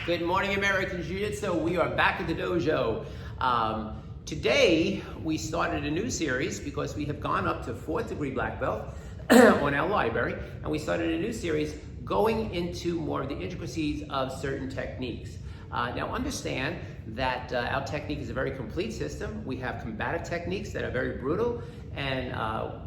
Good morning, American Jiu-Jitsu. We are back at the dojo. Today, we started a new series because we have gone up to 4th degree black belt on our library, and we started a new series going into more of the intricacies of certain techniques. Now understand that our technique is a very complete system. We have combative techniques that are very brutal, and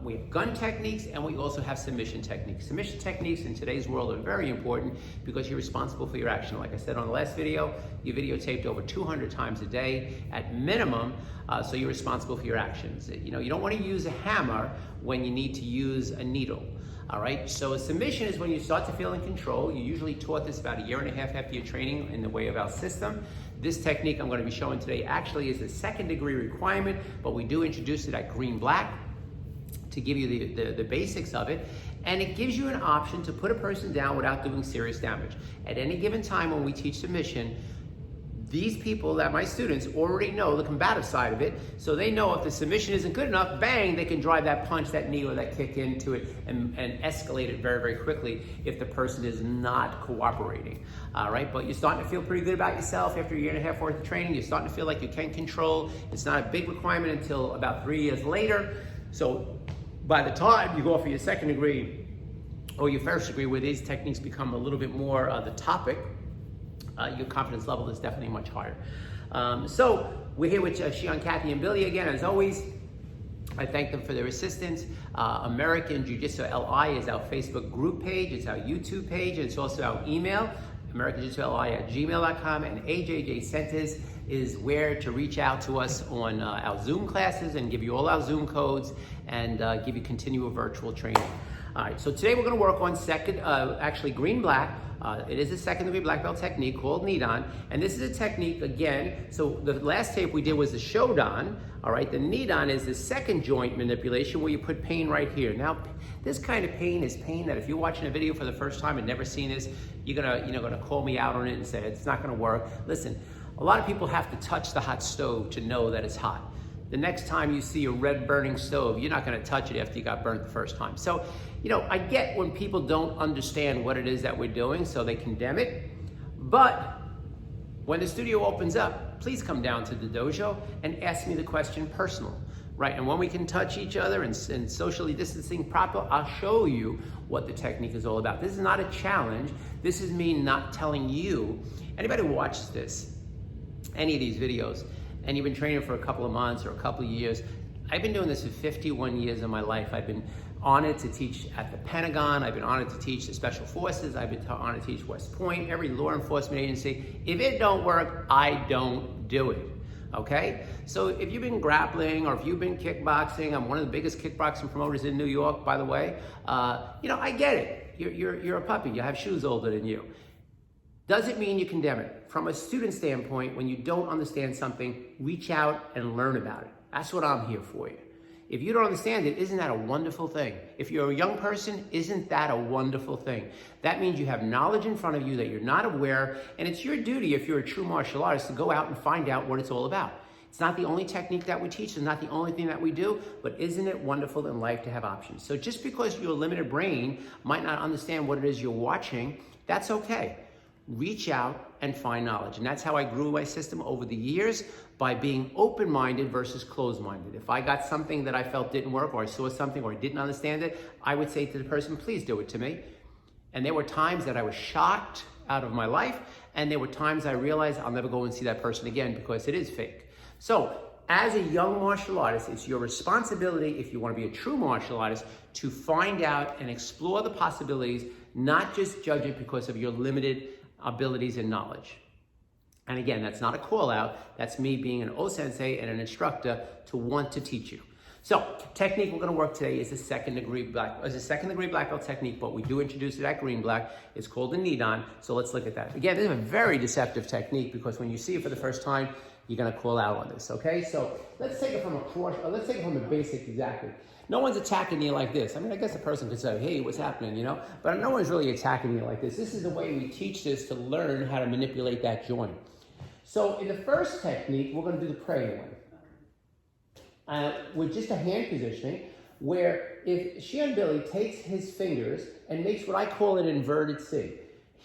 we have gun techniques, and we also have submission techniques. Submission techniques in today's world are very important because you're responsible for your action. Like I said on the last video, you videotaped over 200 times a day at minimum, so you're responsible for your actions. You know, you don't want to use a hammer when you need to use a needle. All right, so a submission is when you start to feel in control. You usually taught this about 1.5 years after your training in the way of our system. This technique I'm going to be showing today actually is a 2nd degree requirement, but we do introduce it at green-black to give you the basics of it. And it gives you an option to put a person down without doing serious damage. At any given time when we teach submission, these people, that my students, already know the combative side of it, so they know if the submission isn't good enough, bang, they can drive that punch, that knee, or that kick into it and escalate it very, very quickly if the person is not cooperating. All right, but you're starting to feel pretty good about yourself after 1.5 years worth of training. You're starting to feel like you can control. It's not a big requirement until about 3 years later. So by the time you go for your 2nd degree or your 1st degree, where these techniques become a little bit more the topic, your confidence level is definitely much higher. So we're here with Shion, Kathy, and Billy again. As always, I thank them for their assistance. American Jiu-Jitsu LI is our Facebook group page. It's our YouTube page. It's also our email, americanjiu-jitsu@gmail.com. And AJJ Centers is where to reach out to us on our Zoom classes and give you all our Zoom codes and give you continual virtual training. All right, so today we're going to work on actually green-black. It is a 2nd degree black belt technique called NIDAN, and this is a technique again. So the last tape we did was the Shodan. All right, the NIDAN is the 2nd joint manipulation where you put pain right here. Now, this kind of pain is pain that if you're watching a video for the first time and never seen this, you're gonna call me out on it and say it's not gonna work. Listen, a lot of people have to touch the hot stove to know that it's hot. The next time you see a red burning stove, you're not going to touch it after you got burnt the first time. So, I get when people don't understand what it is that we're doing, so they condemn it. But when the studio opens up, please come down to the dojo and ask me the question personal, right? And when we can touch each other and socially distancing proper, I'll show you what the technique is all about. This is not a challenge. This is me not telling you. Anybody who watches this, any of these videos, and you've been training for a couple of months or a couple of years. I've been doing this for 51 years of my life. I've been honored to teach at the Pentagon. I've been honored to teach the Special Forces. I've been honored to teach West Point, every law enforcement agency. If it don't work, I don't do it, okay? So if you've been grappling or if you've been kickboxing, I'm one of the biggest kickboxing promoters in New York, by the way. I get it. You're a puppy. You have shoes older than you. Doesn't mean you condemn it. From a student standpoint, when you don't understand something, reach out and learn about it. That's what I'm here for you. If you don't understand it, isn't that a wonderful thing? If you're a young person, isn't that a wonderful thing? That means you have knowledge in front of you that you're not aware, and it's your duty, if you're a true martial artist, to go out and find out what it's all about. It's not the only technique that we teach, it's not the only thing that we do, but isn't it wonderful in life to have options? So just because your limited brain might not understand what it is you're watching, that's okay. Reach out and find knowledge. And that's how I grew my system over the years, by being open-minded versus closed-minded. If I got something that I felt didn't work, or I saw something or I didn't understand it, I would say to the person, please do it to me. And there were times that I was shocked out of my life, and there were times I realized I'll never go and see that person again because it is fake. So as a young martial artist, it's your responsibility, if you want to be a true martial artist, to find out and explore the possibilities, not just judge it because of your limited abilities and knowledge. And again, that's not a call out. That's me being an OSensei and an instructor to want to teach you. So, technique we're going to work today is a 2nd degree black belt technique, but we do introduce it at green-black. It's called the NIDAN. So let's look at that. Again, this is a very deceptive technique because when you see it for the first time, you're going to call out on this. Okay, so let's take it from let's take it from the basics exactly. No one's attacking you like this. I mean, I guess a person could say, hey, what's happening, But no one's really attacking you like this. This is the way we teach this to learn how to manipulate that joint. So in the first technique, we're going to do the praying one. With just a hand positioning, where if Shion Billy takes his fingers and makes what I call an inverted C,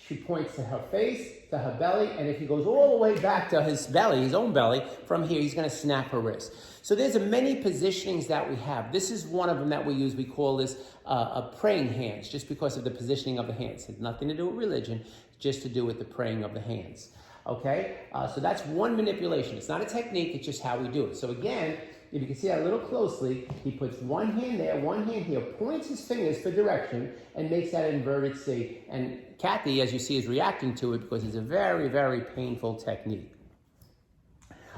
she points to her face, to her belly, and if he goes all the way back to his belly, his own belly, from here, he's going to snap her wrist. So there's many positionings that we have. This is one of them that we use. We call this a praying hands, just because of the positioning of the hands. It has nothing to do with religion, just to do with the praying of the hands. Okay? So that's one manipulation. It's not a technique, it's just how we do it. So again, if you can see that a little closely, he puts one hand there, one hand here, points his fingers for direction, and makes that inverted C. And Kathy, as you see, is reacting to it because it's a very, very painful technique.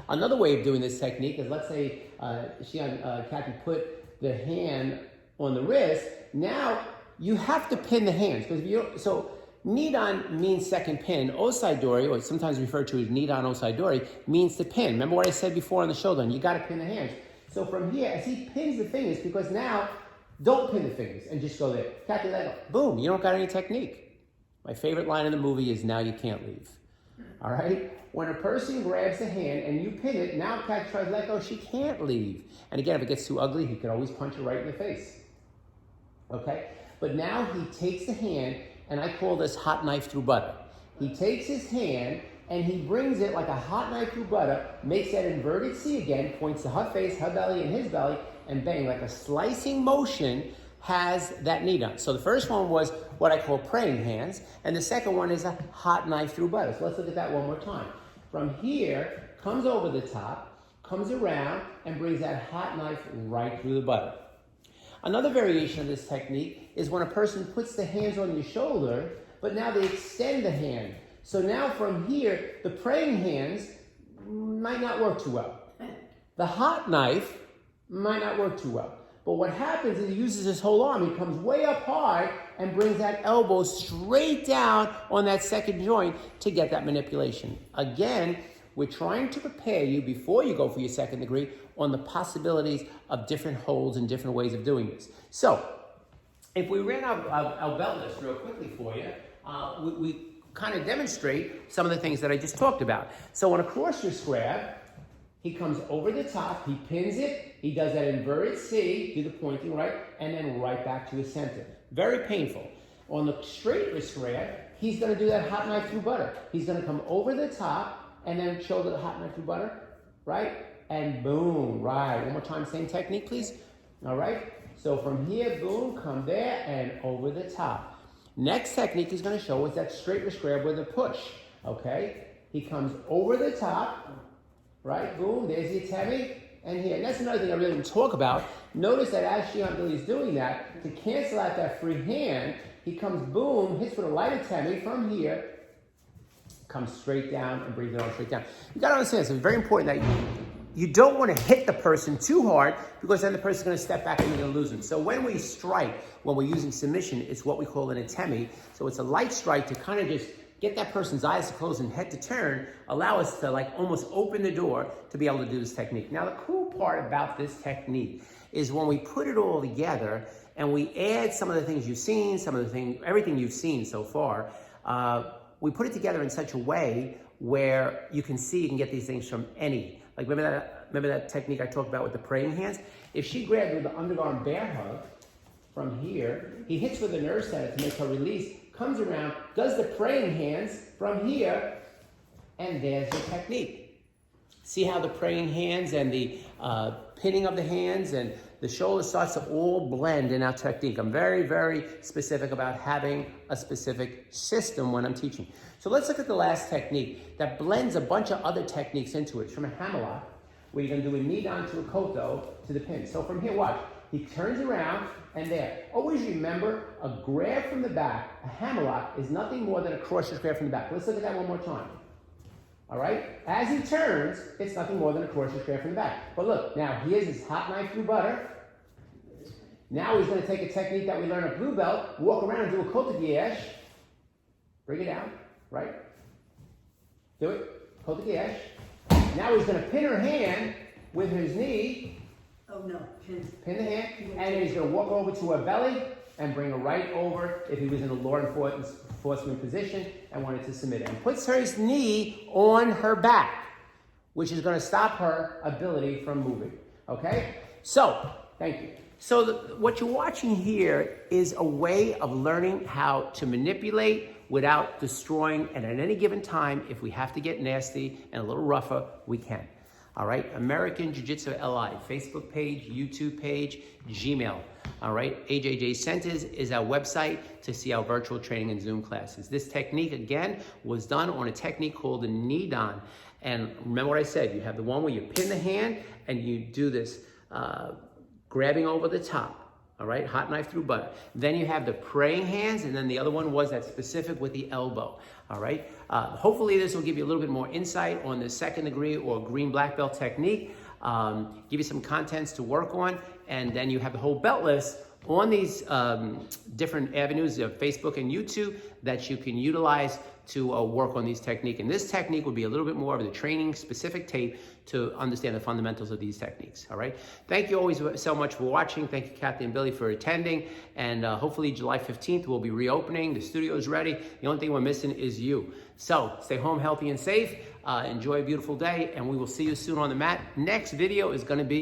Another way of doing this technique is, let's say Kathy put the hand on the wrist. Now you have to pin the hands, because if you don't, so NIDAN means second pin. Osaidori, or sometimes referred to as NIDAN Osaidori, means to pin. Remember what I said before on the shoulder, and you got to pin the hands. So from here, as he pins the fingers, because now, don't pin the fingers and just go there. Kathy, let go. Boom, you don't got any technique. My favorite line in the movie is, now you can't leave. All right? When a person grabs the hand and you pin it, now Kathy tries to let go, she can't leave. And again, if it gets too ugly, he can always punch her right in the face. Okay? But now he takes the hand, and I call this hot knife through butter. He takes his hand and he brings it like a hot knife through butter, makes that inverted C again, points to her face, her belly, and his belly, and bang, like a slicing motion, has that NIDAN. So the first one was what I call praying hands, and the second one is a hot knife through butter. So let's look at that one more time. From here, comes over the top, comes around, and brings that hot knife right through the butter. Another variation of this technique is when a person puts the hands on your shoulder, but now they extend the hand. So now from here, the praying hands might not work too well. The hot knife might not work too well. But what happens is he uses his whole arm. He comes way up hard and brings that elbow straight down on that second joint to get that manipulation. Again, we're trying to prepare you before you go for your second degree on the possibilities of different holds and different ways of doing this. So, if we ran our belt list real quickly for you, we kind of demonstrate some of the things that I just talked about. So on a cross wrist grab, he comes over the top, he pins it, he does that inverted C, do the pointing, right, and then right back to his center. Very painful. On the straight wrist grab, he's going to do that hot knife through butter. He's going to come over the top and then shoulder the hot knife through butter, right, and boom, right. One more time, same technique, please. All right. So from here, boom, come there and over the top. Next technique he's going to show is that straight wrist grab with a push. Okay. He comes over the top, right? Boom. There's the atemi. And here. And that's another thing I really want to talk about. Notice that as Shion Billy is doing that, to cancel out that free hand, he comes, boom, hits with a light atemi from here, comes straight down and brings it on straight down. You got to understand, it's very important that you don't want to hit the person too hard, because then the person's going to step back and you're going to lose them. So when we strike, when we're using submission, it's what we call an atemi. So it's a light strike to kind of just get that person's eyes to close and head to turn, allow us to like almost open the door to be able to do this technique. Now the cool part about this technique is when we put it all together and we add some of the things you've seen, everything you've seen so far, we put it together in such a way where you can see you can get these things from any. Like remember that technique I talked about with the praying hands? If she grabbed with the underarm bear hug from here, he hits with a nerve center to make her release, comes around, does the praying hands from here, and there's your technique. See how the praying hands and the pinning of the hands and the shoulder starts to all blend in our technique. I'm very, very specific about having a specific system when I'm teaching. So let's look at the last technique that blends a bunch of other techniques into it. It's from a hammerlock, where you're going to do a NIDAN to a koto to the pin. So from here, watch. He turns around and there. Always remember, a grab from the back, a hammerlock, is nothing more than a cross-wrist grab from the back. Let's look at that one more time. All right? As he turns, it's nothing more than a cross-wrist grab from the back. But look, now here's his hot knife through butter. Now he's going to take a technique that we learned at Blue Belt, walk around and do a kote-giesh. Bring it down, right? Do it, kote-giesh. Now he's going to pin her hand with his knee. Oh no, pin the hand, and then he's going to walk over to her belly and bring her right over if he was in a law enforcement position and wanted to submit it. And puts his knee on her back, which is going to stop her ability from moving. Okay? So, thank you. So what you're watching here is a way of learning how to manipulate without destroying, and at any given time, if we have to get nasty and a little rougher, we can. All right, American Jiu-Jitsu LI, Facebook page, YouTube page, Gmail. All right, AJJ Centers is our website to see our virtual training and Zoom classes. This technique, again, was done on a technique called the NIDAN. And remember what I said, you have the one where you pin the hand and you do this grabbing over the top. All right, hot knife through butter. Then you have the praying hands, and then the other one was that specific with the elbow. All right, hopefully this will give you a little bit more insight on the second degree or green black belt technique, give you some contents to work on, and then you have the whole belt list on these different avenues of Facebook and YouTube that you can utilize to work on these techniques. And this technique would be a little bit more of the training specific tape to understand the fundamentals of these techniques, all right? Thank you always so much for watching. Thank you, Kathy and Billy, for attending. And hopefully July 15th, we'll be reopening. The studio is ready. The only thing we're missing is you. So stay home healthy and safe. Enjoy a beautiful day, and we will see you soon on the mat. Next video is gonna be